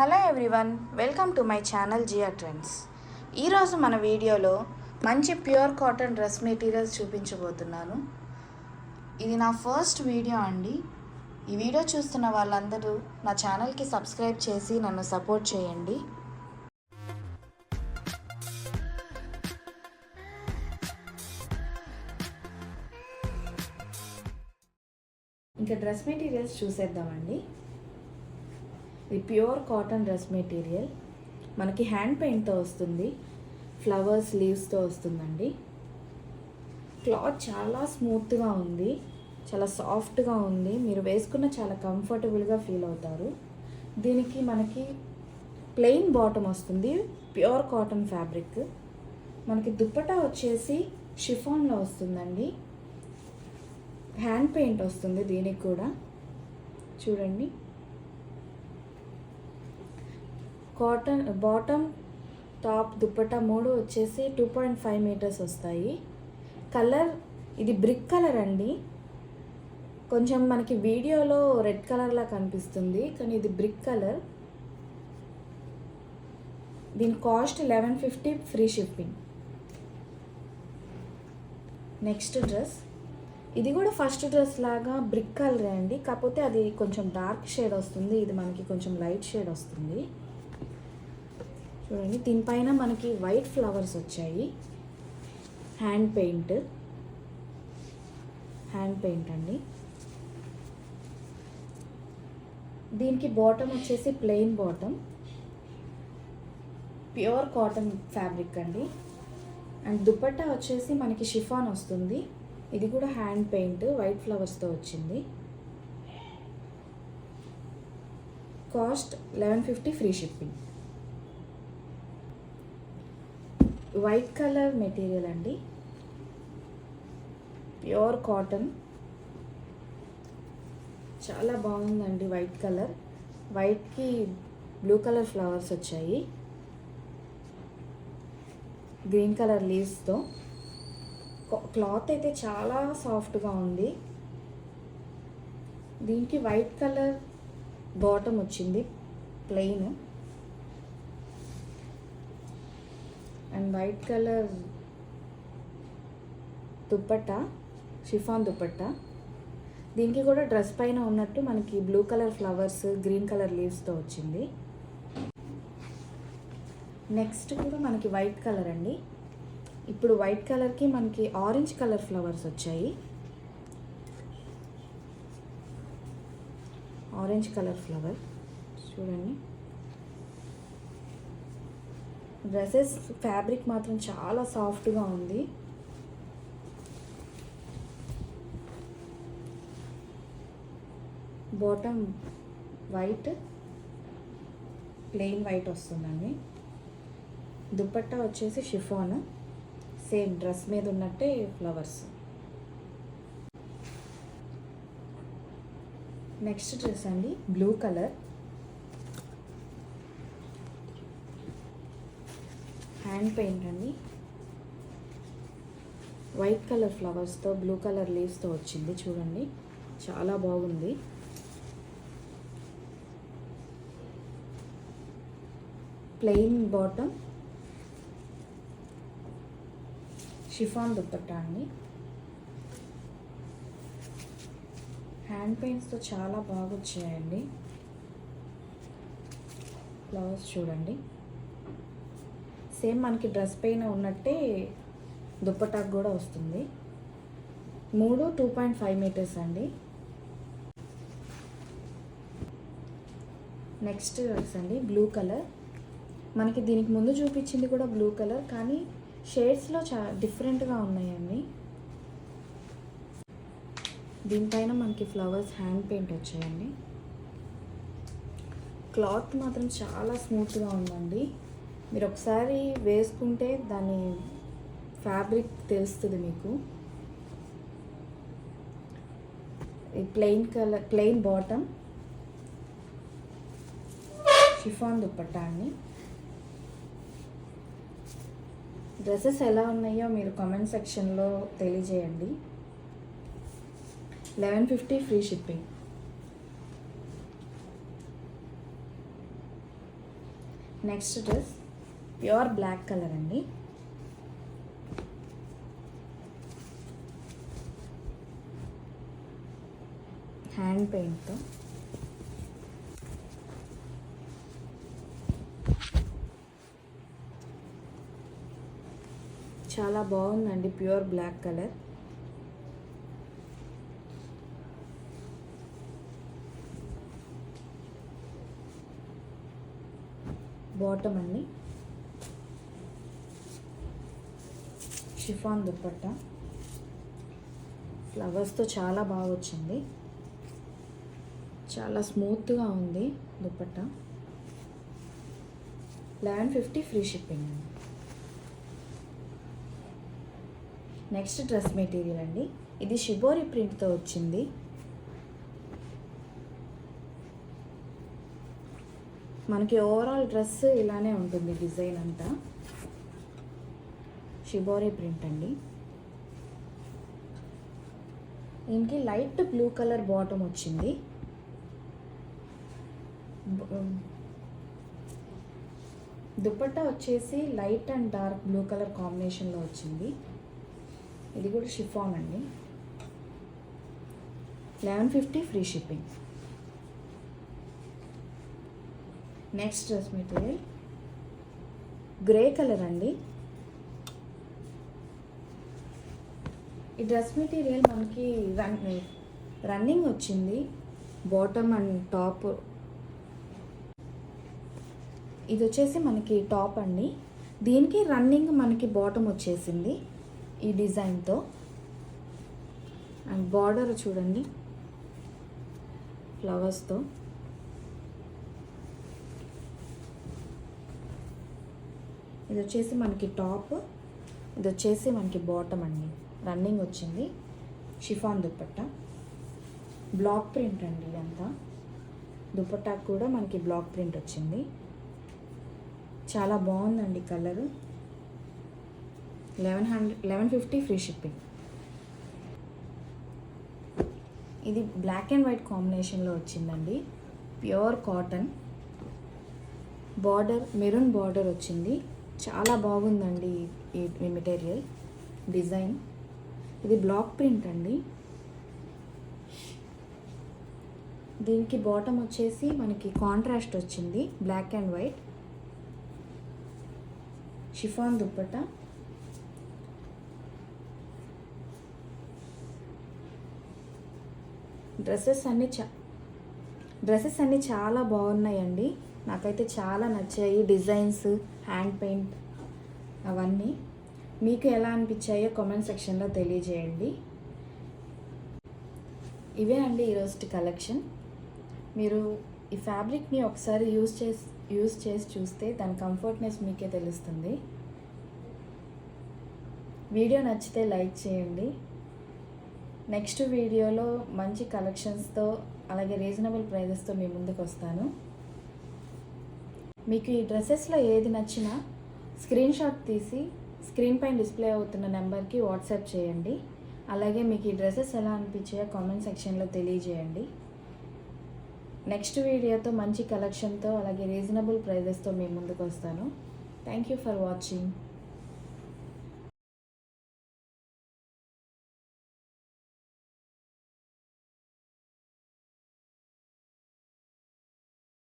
Hello everyone, welcome to my channel Jiya trends. ఈరోజు మన వీడియోలో మంచి ప్యూర్ కాటన్ డ్రెస్ మెటీరియల్స్ చూపించబోతున్నాను. ఇది నా ఫస్ట్ వీడియో అండి. ఈ వీడియో చూస్తున్న వాళ్ళందరూ నా ఛానల్కి సబ్స్క్రైబ్ చేసి నన్ను సపోర్ట్ చేయండి. ఇంకా డ్రెస్ మెటీరియల్స్ చూసేద్దామండి. ఇది ప్యూర్ కాటన్ డ్రెస్ మెటీరియల్, మనకి హ్యాండ్ పెయింట్తో వస్తుంది, ఫ్లవర్స్ లీవ్స్తో వస్తుందండి. క్లాత్ చాలా స్మూత్గా ఉంది, చాలా సాఫ్ట్గా ఉంది. మీరు వేసుకున్న చాలా కంఫర్టబుల్గా ఫీల్ అవుతారు. దీనికి మనకి ప్లెయిన్ బాటమ్ వస్తుంది, ప్యూర్ కాటన్ ఫ్యాబ్రిక్. మనకి దుప్పటా వచ్చేసి షిఫాన్లో వస్తుందండి. హ్యాండ్ పెయింట్ వస్తుంది దీనికి కూడా, చూడండి. కాటన్ బాటమ్, టాప్, దుప్పటా మూడు వచ్చేసి 2.5 మీటర్స్ వస్తాయి. కలర్ ఇది బ్రిక్ కలర్ అండి. కొంచెం మనకి వీడియోలో రెడ్ కలర్లా కనిపిస్తుంది, కానీ ఇది బ్రిక్ కలర్. దీని cost 1150, free shipping. Next dress, ఇది కూడా ఫస్ట్ డ్రెస్ లాగా బ్రిక్ కలరే అండి, కాకపోతే అది కొంచెం డార్క్ షేడ్ వస్తుంది, ఇది మనకి కొంచెం లైట్ షేడ్ వస్తుంది. చూడండి, దీనిపైన మనకి వైట్ ఫ్లవర్స్ వచ్చాయి. హ్యాండ్ పెయింట్ అండి. దీనికి బాటమ్ వచ్చేసి plain bottom, pure cotton fabric అండి. అండ్ దుపట్టా వచ్చేసి మనకి షిఫాన్ వస్తుంది. ఇది కూడా హ్యాండ్ పెయింట్, వైట్ ఫ్లవర్స్తో వచ్చింది. Cost 1150, free shipping. White colour material అండి, ప్యూర్ కాటన్, చాలా బాగుందండి. వైట్ కలర్, వైట్కి బ్లూ కలర్ ఫ్లవర్స్ వచ్చాయి, గ్రీన్ కలర్ లీవ్స్తో. క్లాత్ అయితే చాలా సాఫ్ట్గా ఉంది. దీనికి వైట్ కలర్ బాటమ్ వచ్చింది, plain, and white colour dupatta, chiffon dupatta. దీనికి కూడా డ్రెస్ పైన ఉన్నట్టు మనకి blue colour flowers, green colour లీవ్స్తో వచ్చింది. నెక్స్ట్ కూడా మనకి వైట్ కలర్ అండి. ఇప్పుడు వైట్ కలర్కి మనకి ఆరెంజ్ కలర్ ఫ్లవర్స్ వచ్చాయి. ఆరెంజ్ కలర్ ఫ్లవర్ చూడండి. డ్రెస్సెస్ ఫ్యాబ్రిక్ మాత్రం చాలా సాఫ్ట్గా ఉంది. బాటమ్ వైట్, ప్లెయిన్ వైట్ వస్తుందండి. దుపట్టా వచ్చేసి షిఫాన్, సేమ్ డ్రెస్ మీద ఉన్నట్టే ఫ్లవర్స్. నెక్స్ట్ డ్రెస్ అండి, బ్లూ కలర్, హ్యాండ్ పెయింట్ అండి. వైట్ కలర్ ఫ్లవర్స్తో బ్లూ కలర్ లీవ్స్తో వచ్చింది, చూడండి, చాలా బాగుంది. ప్లెయిన్ బాటమ్, షిఫాన్ దుప్పట్టా అండి. హ్యాండ్ పెయింట్స్తో చాలా బాగా వచ్చాయండి. ఫ్లవర్స్ చూడండి, సేమ్ మనకి డ్రెస్ పైన ఉన్నట్టే దుప్పటాకు కూడా వస్తుంది. మూడు 2.5 మీటర్స్ అండి. నెక్స్ట్ డ్రెస్ అండి, బ్లూ కలర్. మనకి దీనికి ముందు చూపించింది కూడా బ్లూ కలర్, కానీ షేడ్స్లో డిఫరెంట్గా ఉన్నాయండి. దీనిపైన మనకి ఫ్లవర్స్ హ్యాండ్ పెయింట్ వచ్చాయండి. క్లాత్ మాత్రం చాలా స్మూత్గా ఉందండి. మీరు ఒకసారి వేసుకుంటే దాని ఫ్యాబ్రిక్ తెలుస్తుంది మీకు. ఈ plain colour, plain bottom, chiffon dupatta అండి. డ్రెస్సెస్ ఎలా ఉన్నాయో మీరు కామెంట్ సెక్షన్లో తెలియజేయండి. 1150, free shipping. Next dress pure black colour అండి. హ్యాండ్ పెయింట్తో చాలా బాగుందండి. Pure black colour. బాటమ్ అండి, షిఫాన్ దుపట్టా ఫ్లవర్స్తో చాలా బాగా వచ్చింది. చాలా స్మూత్గా ఉంది దుపట్టా. 1150 ఫ్రీ షిప్పింగ్ అండి. నెక్స్ట్ డ్రెస్ మెటీరియల్ అండి. ఇది షిబోరి ప్రింట్తో వచ్చింది. మనకి ఓవరాల్ డ్రెస్ ఇలానే ఉంటుంది. డిజైన్ అంతా షిబోరి ప్రింట్ అండి. దీనికి లైట్ బ్లూ కలర్ బాటమ్ వచ్చింది. దుపట్టా వచ్చేసి light and dark blue colour కాంబినేషన్లో వచ్చింది. ఇది కూడా షిఫాన్ అండి. 1150 free shipping. Next dress material grey colour అండి. ఈ డ్రెస్ మెటీరియల్ మనకి రన్నింగ్ వచ్చింది. Bottom and top. ఇది వచ్చేసి మనకి టాప్ అండి. దీనికి రన్నింగ్ మనకి బాటమ్ వచ్చేసింది ఈ డిజైన్తో. అండ్ బార్డర్ చూడండి ఫ్లవర్స్తో. ఇది వచ్చేసి మనకి టాప్, ఇది వచ్చేసి మనకి బాటమ్ అండి. రన్నింగ్ వచ్చింది. షిఫాన్ దుపట్టా, బ్లాక్ ప్రింట్ అండి ఇదంతా. దుపట్టా కూడా మనకి బ్లాక్ ప్రింట్ వచ్చింది. చాలా బాగుందండి కలరు. 1150 free shipping. ఇది బ్లాక్ అండ్ వైట్ కాంబినేషన్లో వచ్చిందండి. Pure cotton. Border maroon border వచ్చింది. చాలా బాగుందండి ఈ మెటీరియల్ డిజైన్. ఇది బ్లాక్ ప్రింట్ అండి. దీనికి బాటమ్ వచ్చేసి మనకి కాంట్రాస్ట్ వచ్చింది, black and white. Chiffon dupatta. Dresses అన్నీ చాలా బాగున్నాయండి. నాకైతే చాలా నచ్చాయి. డిజైన్స్, హ్యాండ్ పెయింట్ అవన్నీ మీకు ఎలా అనిపించాయో కామెంట్ సెక్షన్లో తెలియజేయండి. ఇవే అండి ఈరోజు కలెక్షన్. మీరు ఈ ఫ్యాబ్రిక్ని ఒకసారి యూజ్ చేసి చూస్తే దాని కంఫర్ట్నెస్ మీకే తెలుస్తుంది. వీడియో నచ్చితే లైక్ చేయండి. నెక్స్ట్ వీడియోలో మంచి కలెక్షన్స్తో అలాగే రీజనబుల్ ప్రైజెస్తో మీ ముందుకు వస్తాను. మీకు ఈ డ్రెస్సెస్లో ఏది నచ్చినా స్క్రీన్ షాట్ తీసి స్క్రీన్ పైన డిస్ప్లే అవుతున్న నెంబర్కి వాట్సాప్ చేయండి. అలాగే మీకు ఈ డ్రెస్సెస్ ఎలా అనిపించాయో కామెంట్ సెక్షన్లో తెలియజేయండి. నెక్స్ట్ వీడియోతో మంచి కలెక్షన్తో అలాగే రీజనబుల్ ప్రైజెస్తో మీ ముందుకు వస్తాను. Thank you for watching.